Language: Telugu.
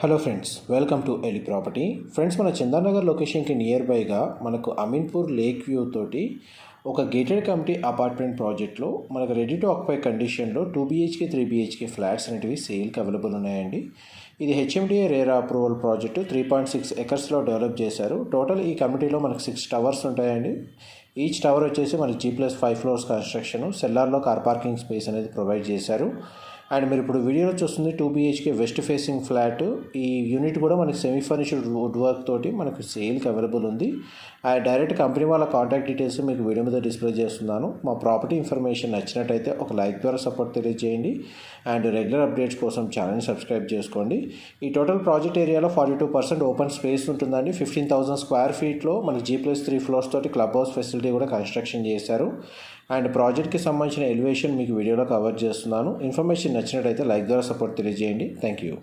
హలో ఫ్రెండ్స్, వెల్కమ్ టు ఎలి ప్రాపర్టీ. ఫ్రెండ్స్, మన చందానగర్ లొకేషన్కి నియర్ బైగా మనకు అమీన్పూర్ లేక్ వ్యూ తోటి ఒక గేటెడ్ కమిటీ అపార్ట్మెంట్ ప్రాజెక్ట్లో మనకు రెడీ టు ఆక్యుపై కండిషన్లో 2 BHK 3 BHK ఫ్లాట్స్ అనేటివి సేల్కి అవైలబుల్ ఉన్నాయండి. ఇది HMDA రేరా అప్రూవల్ ప్రాజెక్టు 3.6 ఎకర్స్లో డెవలప్ చేశారు. టోటల్ ఈ కమిటీలో మనకు 6 టవర్స్ ఉంటాయండి. ఈచ్ టవర్ వచ్చేసి మనకి G+5 ఫ్లోర్స్ కన్స్ట్రక్షన్, సెల్లార్లో కార్ పార్కింగ్ స్పేస్ అనేది ప్రొవైడ్ చేశారు. అండ్ మీరు ఇప్పుడు వీడియోలో చూస్తుంది 2 BHK వెస్ట్ ఫేసింగ్ ఫ్లాట్. ఈ యూనిట్ కూడా మనకి సెమీ ఫర్నిష్డ్ వుడ్ వర్క్ తోటి మనకు సేల్కి అవైలబుల్ ఉంది. డైరెక్ట్ కంపెనీ వాళ్ళ కాంటాక్ట్ డీటెయిల్స్ మీకు వీడియో మీద డిస్ప్లే చేస్తున్నాను. మా ప్రాపర్టీ ఇన్ఫర్మేషన్ నచ్చినట్టయితే ఒక లైక్ ద్వారా సపోర్ట్ తెలియజేయండి. అండ్ రెగ్యులర్ అప్డేట్స్ కోసం ఛానల్ని సబ్స్క్రైబ్ చేసుకోండి. ఈ టోటల్ ప్రాజెక్ట్ ఏరియాలో 42% ఓపెన్ స్పేస్ ఉంటుందండి. 15,000 స్క్వేర్ ఫీట్లో మనకి G+3 ఫ్లోర్స్ తోటి క్లబ్ హౌస్ ఫెసిలిటీ కూడా కన్స్ట్రక్షన్ చేశారు. అండ్ ప్రాజెక్ట్కి సంబంధించిన ఎలివేషన్ మీకు వీడియోలో కవర్ చేస్తున్నాను. ఇన్ఫర్మేషన్ నచ్చినట్టయితే లైక్ ద్వారా సపోర్ట్ తెలియజేయండి. Thank you.